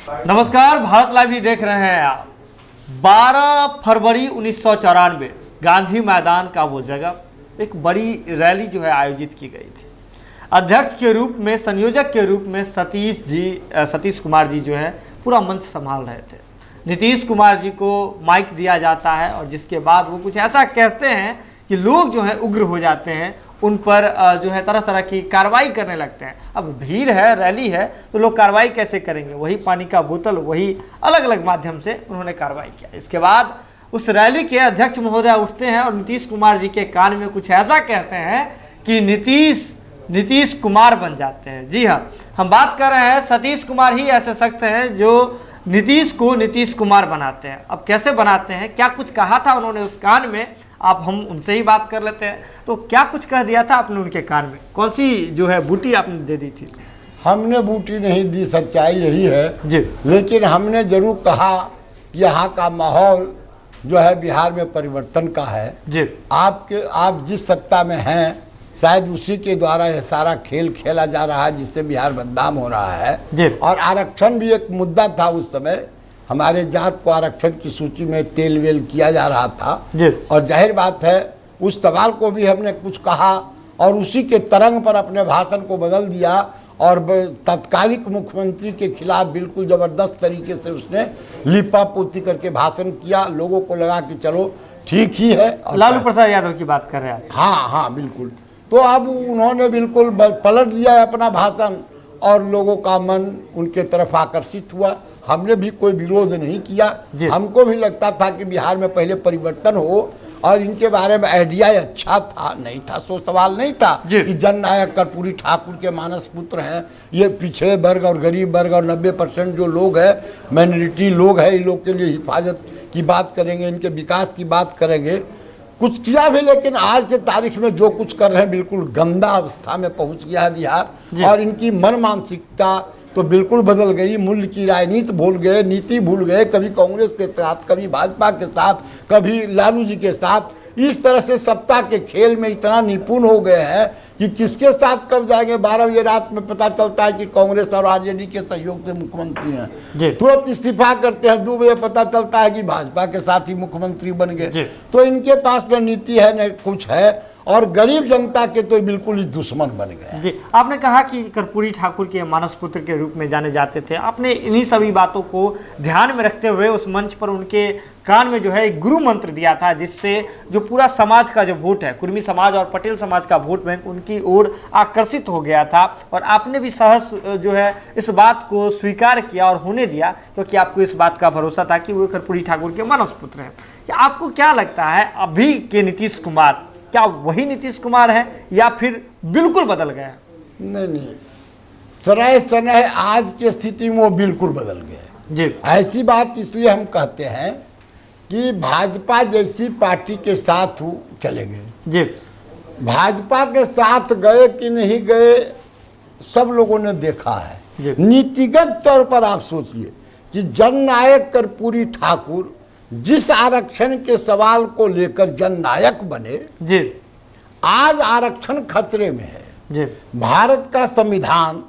नमस्कार, भारत लाइव ही देख रहे हैं आप। 12 फरवरी 1994 गांधी मैदान का वो जगह एक बड़ी रैली जो है आयोजित की गई थी। अध्यक्ष के रूप में, संयोजक के रूप में सतीश कुमार जी जो है पूरा मंच संभाल रहे थे। नीतीश कुमार जी को माइक दिया जाता है और जिसके बाद वो कुछ ऐसा कहते हैं कि लोग जो है उग्र हो जाते हैं, उन पर जो है तरह तरह की कार्रवाई करने लगते हैं। अब भीड़ है, रैली है, तो लोग कार्रवाई कैसे करेंगे? वही पानी का बोतल, वही अलग अलग माध्यम से उन्होंने कार्रवाई किया। इसके बाद उस रैली के अध्यक्ष महोदय उठते हैं और नीतीश कुमार जी के कान में कुछ ऐसा कहते हैं कि नीतीश कुमार बन जाते हैं। जी हाँ, हम बात कर रहे हैं, सतीश कुमार ही ऐसे शख्स हैं जो नीतीश को नीतीश कुमार बनाते हैं। अब कैसे बनाते हैं, क्या कुछ कहा था उन्होंने उस कान में, आप हम उनसे ही बात कर लेते हैं। तो क्या कुछ कह दिया था आपने उनके कान में? कौन सी जो है बूटी आपने दे दी थी? हमने बूटी नहीं दी, सच्चाई यही है जी। लेकिन हमने जरूर कहा कि यहाँ का माहौल जो है बिहार में परिवर्तन का है जी। आप जिस सत्ता में हैं शायद उसी के द्वारा यह सारा खेल खेला जा रहा है जिससे बिहार बदनाम हो रहा है जी। और आरक्षण भी एक मुद्दा था उस समय। हमारे जात को आरक्षण की सूची में तेल वेल किया जा रहा था जी। और जाहिर बात है उस सवाल को भी हमने कुछ कहा और उसी के तरंग पर अपने भाषण को बदल दिया और तत्कालिक मुख्यमंत्री के खिलाफ बिल्कुल ज़बरदस्त तरीके से उसने लिपा पोती करके भाषण किया। लोगों को लगा कि चलो ठीक ही है। लालू प्रसाद यादव की बात कर रहे हैं आप? हाँ, बिल्कुल। तो अब उन्होंने बिल्कुल पलट दिया अपना भाषण और लोगों का मन उनके तरफ आकर्षित हुआ। हमने भी कोई विरोध नहीं किया। हमको भी लगता था कि बिहार में पहले परिवर्तन हो और इनके बारे में आइडिया अच्छा था, नहीं था, सो सवाल नहीं था कि जननायक कर्पूरी ठाकुर के मानस पुत्र हैं, ये पिछड़े वर्ग और गरीब वर्ग और 90% जो लोग हैं माइनॉरिटी लोग हैं, इन लोग के लिए हिफाजत की बात करेंगे, इनके विकास की बात करेंगे। कुछ किया भी, लेकिन आज के तारीख में जो कुछ कर रहे हैं बिल्कुल गंदा अवस्था में पहुंच गया है बिहार और इनकी मन मानसिकता तो बिल्कुल बदल गई। मूल्य की राजनीति भूल गए, नीति भूल गए, कभी कांग्रेस के साथ, कभी भाजपा के साथ, कभी लालू जी के साथ। इस तरह से सत्ता के खेल में इतना निपुण हो गए हैं कि किसके साथ कब जाएंगे 12 बजे रात में पता चलता है कि कांग्रेस और आरजेडी के सहयोग से मुख्यमंत्री हैं, तुरंत इस्तीफा करते हैं, 2 बजे पता चलता है कि भाजपा के साथ ही मुख्यमंत्री बन गए। तो इनके पास न नीति है न कुछ है और गरीब जनता के तो बिल्कुल ही दुश्मन बन गए। जी, आपने कहा कि कर्पूरी ठाकुर के मानस पुत्र के रूप में जाने जाते थे। आपने इन्हीं सभी बातों को ध्यान में रखते हुए उस मंच पर उनके कान में जो है एक गुरु मंत्र दिया था, जिससे जो पूरा समाज का जो वोट है, कुर्मी समाज और पटेल समाज का वोट बैंक उनकी ओर आकर्षित हो गया था और आपने भी सहज जो है इस बात को स्वीकार किया और होने दिया, क्योंकि आपको इस बात का भरोसा था कि वो कर्पूरी ठाकुर के मानस पुत्र हैं। आपको क्या लगता है, अभी के नीतीश कुमार क्या वही नीतीश कुमार है या फिर बिल्कुल बदल गए? नहीं, सराय सनह आज की स्थिति में वो बिल्कुल बदल गए जी। ऐसी बात इसलिए हम कहते हैं कि भाजपा जैसी पार्टी के साथ चले गए जी। भाजपा के साथ गए कि नहीं गए सब लोगों ने देखा है। नीतिगत तौर पर आप सोचिए कि जननायक कर्पूरी ठाकुर जिस आरक्षण के सवाल को लेकर जननायक बने जी, आज आरक्षण खतरे में है जी। भारत का संविधान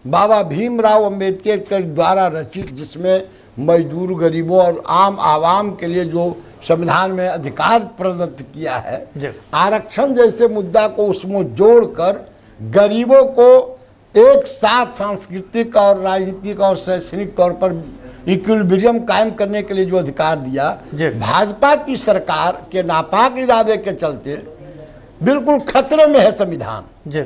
बाबा भीमराव अंबेडकर के द्वारा रचित, जिसमें मजदूर, गरीबों और आम आवाम के लिए जो संविधान में अधिकार प्रदत्त किया है, आरक्षण जैसे मुद्दा को उसमें जोड़कर गरीबों को एक साथ सांस्कृतिक और राजनीतिक और शैक्षणिक तौर पर इक्विलिब्रियम कायम करने के लिए जो अधिकार दिया, भाजपा की सरकार के नापाक इरादे के चलते बिल्कुल खतरे में है संविधान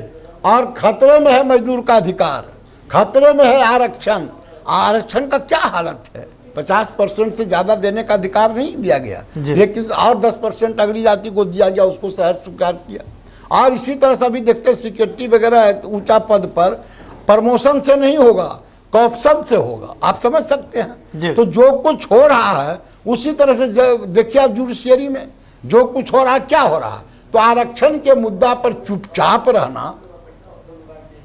और खतरे में है मजदूर का अधिकार, खतरे में है आरक्षण। आरक्षण का क्या हालत है? 50% से ज्यादा देने का अधिकार नहीं दिया गया, लेकिन और 10% अगली जाति को दिया गया, उसको सहज स्वीकार किया। और इसी तरह से अभी देखते सिक्योरिटी वगैरह ऊंचा पद पर प्रमोशन से नहीं होगा, कॉप्शन से होगा। आप समझ सकते हैं। तो जो कुछ हो रहा है उसी तरह से देखिए आप जुडिशियरी में जो कुछ हो रहा है, क्या हो रहा है। तो आरक्षण के मुद्दा पर चुपचाप रहना,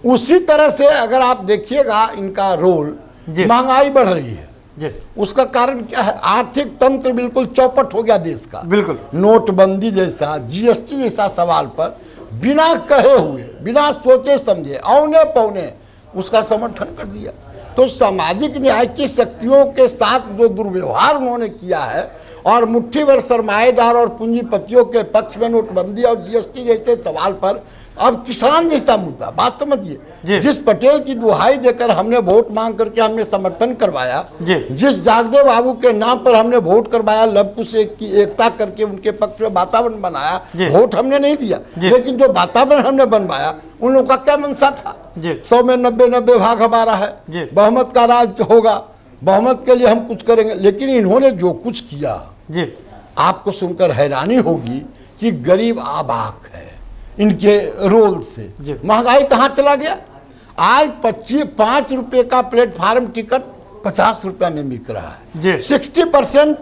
उसी तरह से अगर आप देखिएगा इनका रोल, महंगाई बढ़ रही है, उसका कारण क्या है? आर्थिक तंत्र बिल्कुल चौपट हो गया देश का। बिल्कुल नोटबंदी जैसा, जीएसटी जैसा सवाल पर बिना कहे हुए, बिना सोचे समझे, औने पौने उसका समर्थन कर दिया। तो सामाजिक न्याय की शक्तियों के साथ जो दुर्व्यवहार उन्होंने किया है और मुट्ठी भर सरमाएदार और पूंजीपतियों के पक्ष में नोटबंदी और जीएसटी जैसे सवाल पर अब किसान जैसा मुद्दा, बात समझिए, जिस पटेल की दुहाई देकर हमने वोट मांग करके हमने समर्थन करवाया, जिस जागदेव बाबू के नाम पर हमने वोट करवाया, लव कुश की एकता करके उनके पक्ष में वातावरण बनाया, वोट हमने नहीं दिया, लेकिन जो वातावरण हमने बनवाया उन लोगों का क्या मंशा था? 100 में 90 भाग हमारा है, बहुमत का राज होगा, बहुमत के लिए हम कुछ करेंगे। लेकिन इन्होंने जो कुछ किया आपको सुनकर हैरानी होगी कि गरीब आबाक है इनके रोल से। महंगाई कहाँ चला गया? आज 5 रुपए का प्लेटफार्म टिकट 50 रुपए में बिक रहा है। 60%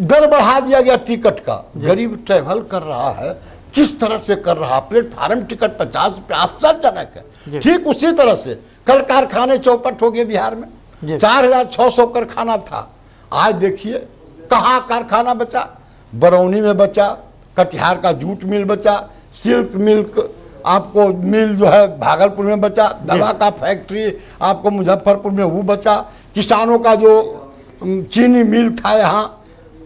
दर बढ़ा दिया गया टिकट का। गरीब ट्रेवल कर रहा है, किस तरह से कर रहा? प्लेटफार्म टिकट 50 रुपये, आश्चर्यजनक है। ठीक उसी तरह से कल कारखाने चौपट हो गए बिहार में, 4600 कारखाना था। आज देखिए कहाँ कारखाना बचा? बरौनी में बचा, कटिहार का जूट मिल बचा, सिल्क मिल्क आपको मिल जो है भागलपुर में बचा, दवा का फैक्ट्री आपको मुजफ्फरपुर में वो बचा, किसानों का जो चीनी मिल था यहाँ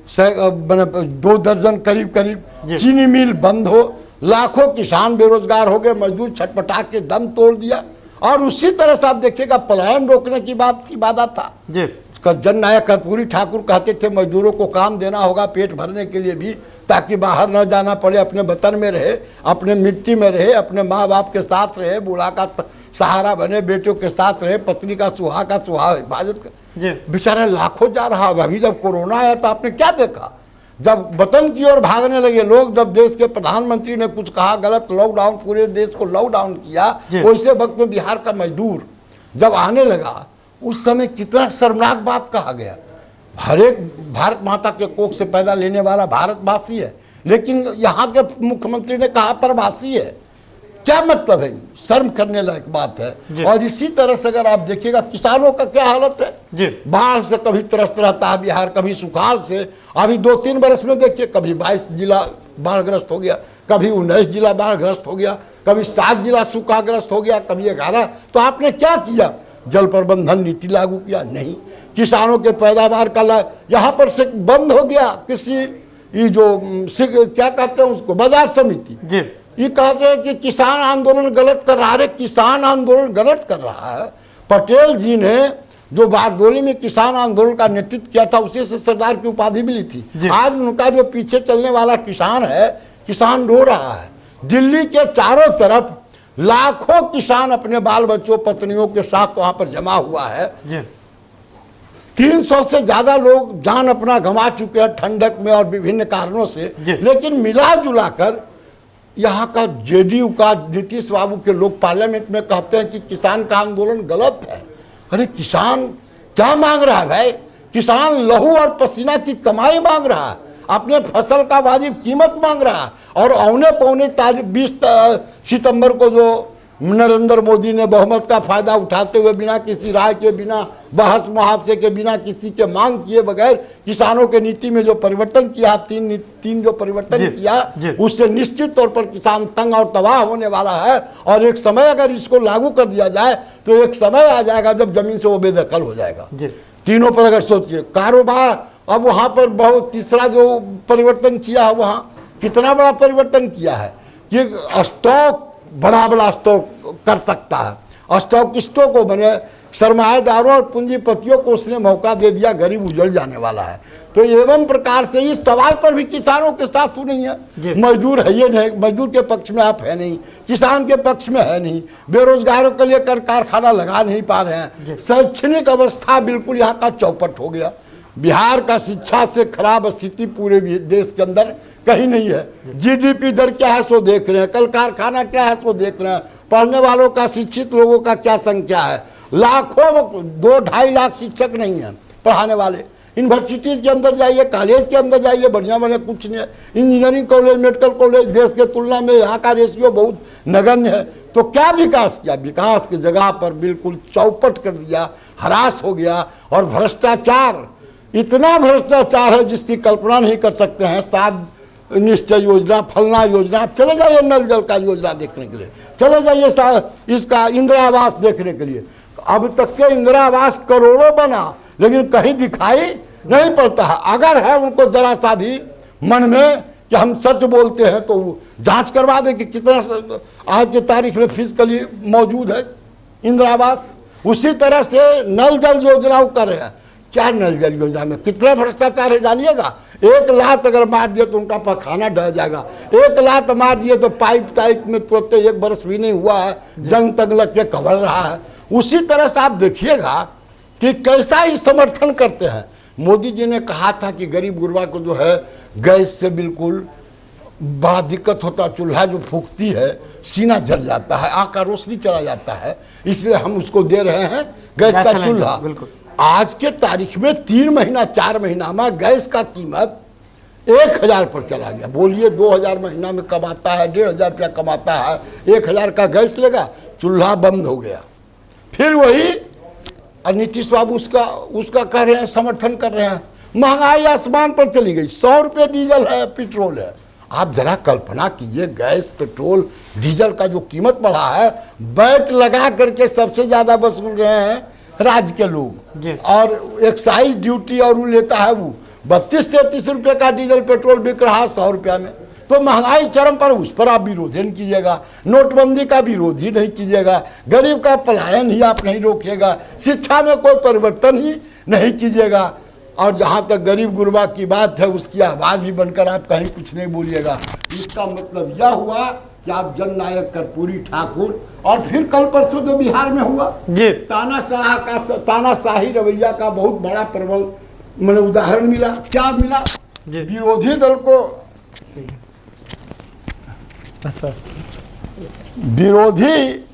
2 दर्जन करीब चीनी मिल बंद हो, लाखों किसान बेरोजगार हो गए, मजदूर छटपटा के दम तोड़ दिया। और उसी तरह से आप देखिएगा पलायन रोकने की बात सी वादा था। जननायक कर्पूरी ठाकुर कहते थे मजदूरों को काम देना होगा पेट भरने के लिए भी, ताकि बाहर न जाना पड़े, अपने वतन में रहे, अपने मिट्टी में रहे, अपने माँ बाप के साथ रहे, बूढ़ा का सहारा बने, बेटों के साथ रहे, पत्नी का सुहाग हिफाजत कर। बेचारा लाखों जा रहा। अभी जब कोरोना आया तो आपने क्या देखा? जब वतन की ओर भागने लगे लोग, जब देश के प्रधानमंत्री ने कुछ कहा गलत, लॉकडाउन, पूरे देश को लॉकडाउन किया, वैसे वक्त में बिहार का मजदूर जब आने लगा उस समय कितना शर्मनाक बात कहा गया। हर एक भारत माता के कोख से पैदा लेने वाला भारतवासी है, लेकिन यहाँ के मुख्यमंत्री ने कहा प्रवासी है। क्या मतलब है? शर्म करने लायक बात है। और इसी तरह से अगर आप देखिएगा किसानों का क्या हालत है, बाढ़ से कभी त्रस्त रहता है बिहार, कभी सुखाड़ से। अभी 2-3 बरस में देखिए कभी 22 जिला बाढ़ग्रस्त हो गया, कभी 19 जिला बाढ़ग्रस्त हो गया, कभी 7 जिला सूखाग्रस्त हो गया, कभी 11। तो आपने क्या किया? जल प्रबंधन नीति लागू किया? नहीं। किसानों के पैदावार का यहाँ पर से बंद हो गया कृषि, ये जो क्या कहते हैं उसको, बाजार समिति। ये कहते हैं कि किसान आंदोलन गलत कर रहा है। किसान आंदोलन गलत कर रहा है? पटेल जी ने जो बारदोली में किसान आंदोलन का नेतृत्व किया था, उसी से सरदार की उपाधि मिली थी। आज उनका जो पीछे चलने वाला किसान है, किसान रो रहा है। दिल्ली के चारों तरफ लाखों किसान अपने बाल बच्चों पत्नियों के साथ वहां पर जमा हुआ है। 300 से ज्यादा लोग जान अपना गंवा चुके हैं ठंडक में और विभिन्न कारणों से। लेकिन मिला जुला कर यहाँ का जेडीयू का नीतीश बाबू के लोग पार्लियामेंट में कहते हैं कि किसान का आंदोलन गलत है। अरे किसान क्या मांग रहा है भाई? किसान लहू और पसीना की कमाई मांग रहा है, अपने फसल का वाजिब कीमत मांग रहा है। और औने पौने 20 सितंबर को जो नरेंद्र मोदी ने बहुमत का फायदा उठाते हुए बिना किसी राय के, बिना बहस मुहावजे के, बिना किसी के मांग किए बगैर किसानों के नीति में जो परिवर्तन किया, तीन जो परिवर्तन किया, उससे निश्चित तौर पर किसान तंग और तबाह होने वाला है। और एक समय अगर इसको लागू कर दिया जाए तो एक समय आ जाएगा जब जमीन से वो बेदखल हो जाएगा। तीनों पर अगर सोचिए, कारोबार, अब वहां पर बहुत तीसरा जो परिवर्तन किया है, वहां कितना बड़ा परिवर्तन किया है कि स्टॉक, बड़ा स्टॉक कर सकता है। स्टॉकिस्टों को बने सरमाएदारों और पूंजीपतियों को उसने मौका दे दिया, गरीब उजड़ जाने वाला है। तो एवं प्रकार से इस सवाल पर भी किसानों के साथ नहीं है। मजदूर है ये नहीं, मजदूर के पक्ष में आप है नहीं, किसान के पक्ष में है नहीं, बेरोजगारों के लिए कारखाना लगा नहीं पा रहे हैं। शैक्षणिक अवस्था बिल्कुल यहाँ का चौपट हो गया। बिहार का शिक्षा से खराब स्थिति पूरे देश के अंदर कहीं नहीं है। जीडीपी दर क्या है सो देख रहे हैं, कल कारखाना क्या है सो देख रहे हैं, पढ़ने वालों का, शिक्षित लोगों का क्या संख्या है। लाखों, 2-2.5 लाख शिक्षक नहीं है पढ़ाने वाले। यूनिवर्सिटीज के अंदर जाइए, कॉलेज के अंदर जाइए, बढ़िया कुछ नहीं है। इंजीनियरिंग कॉलेज, मेडिकल कॉलेज, देश के तुलना में यहाँ का रेशियो बहुत नगण्य है। तो क्या विकास किया? विकास की जगह पर बिल्कुल चौपट कर दिया, हरास हो गया। और भ्रष्टाचार, इतना भ्रष्टाचार है जिसकी कल्पना नहीं कर सकते हैं। 7 निश्चय योजना, फलना योजना, आप चले जाइए नल जल का योजना देखने के लिए, चले जाइए इसका इंदिरा आवास देखने के लिए। अब तक के इंदिरा आवास करोड़ों बना, लेकिन कहीं दिखाई नहीं पड़ता है। अगर है उनको जरा सा भी मन में कि हम सच बोलते हैं तो जांच करवा दें कि कितना आज के तारीख में फिजिकली मौजूद है इंदिरा आवास। उसी तरह से नल जल योजना कर रहे हैं। क्या नल जल योजना में कितना भ्रष्टाचार है जानिएगा। 1 लात अगर मार दिए तो उनका पखाना ढह जाएगा। 1 लात मार दिए तो पाइप टाइप में तुरंत 1 बरस भी नहीं हुआ है, जंग तक लग के कवर रहा है। उसी तरह से आप देखिएगा कि कैसा ही समर्थन करते हैं। मोदी जी ने कहा था कि गरीब गुरबा को जो है गैस से बिल्कुल बड़ा दिक्कत होता, चूल्हा जो फूकती है सीना जल जाता है, आँख का रोशनी चला जाता है, इसलिए हम उसको दे रहे हैं गैस का चूल्हा। आज के तारीख में 3 महीना 4 महीना में गैस का कीमत 1000 पर चला गया। बोलिए 2000 महीना में कमाता है, 1500 रुपया कमाता है, 1000 का गैस लेगा, चूल्हा बंद हो गया। फिर वही नीतीश बाबू उसका कह रहे हैं, समर्थन कर रहे हैं। महंगाई आसमान पर चली गई। 100 रुपये डीजल है, पेट्रोल है। आप जरा कल्पना कीजिए, गैस पेट्रोल डीजल का जो कीमत बढ़ा है, बैट लगा करके सबसे ज़्यादा वसूल रहे हैं राज्य के लोग। और एक्साइज ड्यूटी और वो लेता है, वो 32-33 रुपये का डीजल पेट्रोल बिक रहा है 100 रुपया में। तो महंगाई चरम पर, उस पर आप विरोध नहीं कीजिएगा, नोटबंदी का विरोध ही नहीं कीजिएगा, गरीब का पलायन ही आप नहीं रोकिएगा, शिक्षा में कोई परिवर्तन ही नहीं कीजिएगा। और जहाँ तक गरीब गुरबा की बात है, उसकी आवाज़ भी बनकर आप कहीं कुछ नहीं बोलिएगा। इसका मतलब यह हुआ कि आप जननायक कर्पूरी ठाकुर, और फिर कल परसों जो बिहार में हुआ तानाशाही रवैया का बहुत बड़ा प्रबल मैंने उदाहरण मिला। क्या मिला? विरोधी दल को विरोधी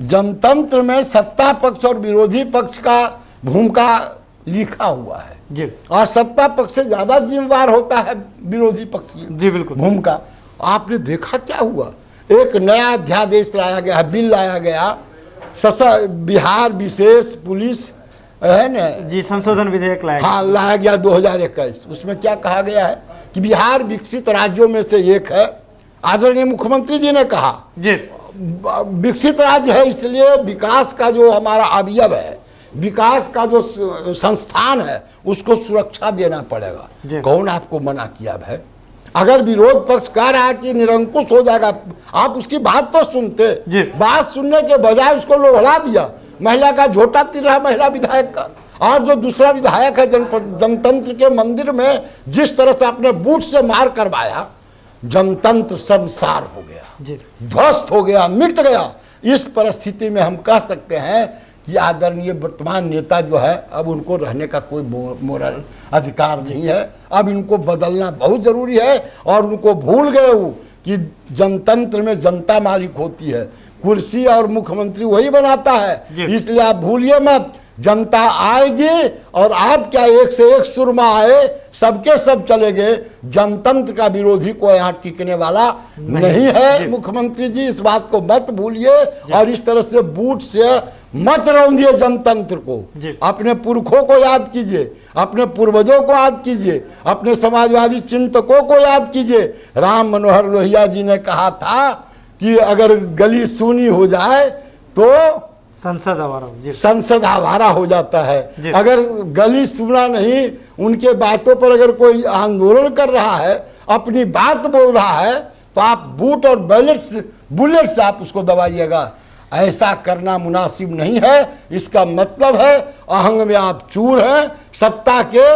जनतंत्र में सत्ता पक्ष और विरोधी पक्ष का भूमिका लिखा हुआ है जी। और सत्ता पक्ष से ज्यादा जिम्मेदार होता है विरोधी पक्ष की जी, बिल्कुल भूमिका। आपने देखा क्या हुआ? एक नया अध्यादेश लाया गया, बिल लाया गया, बिहार विशेष पुलिस है ना जी, संशोधन विधेयक लाया, हाँ लाया गया 2021। उसमें क्या कहा गया है कि बिहार विकसित राज्यों में से एक है। आदरणीय मुख्यमंत्री जी ने कहा जी, विकसित राज्य है, इसलिए विकास का जो हमारा अवयव है, विकास का जो संस्थान है, उसको सुरक्षा देना पड़ेगा। कौन आपको मना किया भाई? अगर विरोध पक्ष कह रहा है कि निरंकुश हो जाएगा, आप उसकी बात तो सुनते। बात सुनने के बजाय उसको लोहड़ा दिया। महिला का झोटा तीर रहा महिला विधायक का, और जो दूसरा विधायक है जनतंत्र के मंदिर में जिस तरह से आपने बूट से मार करवाया, जनतंत्र शर्मसार हो गया, ध्वस्त हो गया, मिट गया। इस परिस्थिति में हम कह सकते हैं कि आदरणीय वर्तमान नेता जो है, अब उनको रहने का कोई मोरल अधिकार नहीं है। अब इनको बदलना बहुत जरूरी है। और उनको भूल गए वो कि जनतंत्र में जनता मालिक होती है, कुर्सी और मुख्यमंत्री वही बनाता है। इसलिए आप भूलिए मत, जनता आएगी और आप क्या एक से एक सुरमा आए, सबके सब चले गए। जनतंत्र का विरोधी को यहाँ टिकने वाला नहीं है। मुख्यमंत्री जी इस बात को मत भूलिए और इस तरह से बूट से मत रौंदिए जनतंत्र को। अपने पुरखों को याद कीजिए, अपने पूर्वजों को याद कीजिए, अपने समाजवादी चिंतकों को याद कीजिए। राम मनोहर लोहिया जी ने कहा था कि अगर गली सूनी हो जाए तो संसद आवारा हो जाता है। अगर गली सुना नहीं, उनके बातों पर अगर कोई आंदोलन कर रहा है, अपनी बात बोल रहा है, तो आप बूट और बुलेट से आप उसको दबाइएगा। ऐसा करना मुनासिब नहीं है। इसका मतलब है अहंग में आप चूर हैं, सत्ता के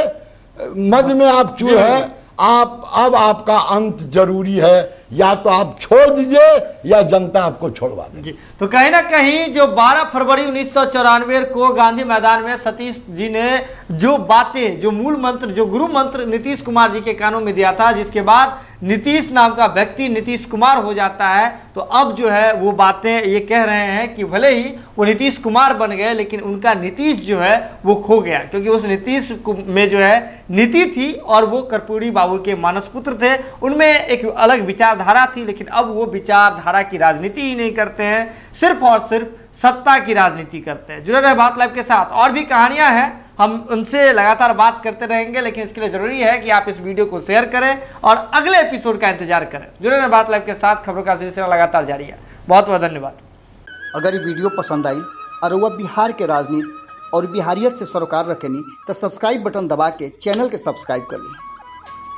मद में आप चूर हैं। अब आपका अंत जरूरी है, या तो आप छोड़ दीजिए या जनता आपको छोड़वा देगी। तो कहीं ना कहीं जो 12 फरवरी 1994 को गांधी मैदान में सतीश जी ने जो बातें, जो मूल मंत्र, जो गुरु मंत्र नीतीश कुमार जी के कानों में दिया था, जिसके बाद नीतीश नाम का व्यक्ति नीतीश कुमार हो जाता है, तो अब जो है वो बातें ये कह रहे हैं कि भले ही वो नीतीश कुमार बन गए, लेकिन उनका नीतीश जो है वो खो गया। क्योंकि उस नीतीश में जो है नीति थी और वो कर्पूरी बाबू के मानस पुत्र थे, उनमें एक अलग विचारधारा थी। लेकिन अब वो विचारधारा की राजनीति ही नहीं करते हैं, सिर्फ और सिर्फ सत्ता की राजनीति करते हैं। जुड़े रहे बात लाइव के साथ, और भी कहानियां हैं, हम उनसे लगातार बात करते रहेंगे, लेकिन इसके लिए जरूरी है कि आप इस वीडियो को शेयर करें और अगले एपिसोड का इंतजार करें। जुड़े रहे बात लाइव के साथ, खबरों का सिलसिला लगातार जारी है। बहुत बहुत धन्यवाद। अगर ये वीडियो पसंद आई और वह बिहार के राजनीति और बिहारियत से सरोकार रखेनी तो सब्सक्राइब बटन दबा के चैनल के सब्सक्राइब कर ली।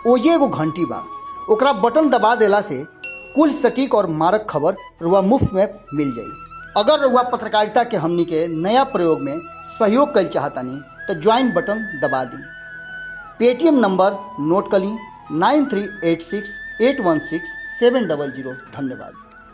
ओजे एगो घंटी बा, ओकरा बटन दबा देला से कुल सटीक और मारक खबर रुआ मुफ्त में मिल जाई। अगर रुआ पत्रकारिता के हमनी के नया प्रयोग में सहयोग कर चाहतानी तो ज्वाइन बटन दबा दी। पेटीएम नंबर नोट कर ली 9386816700। धन्यवाद।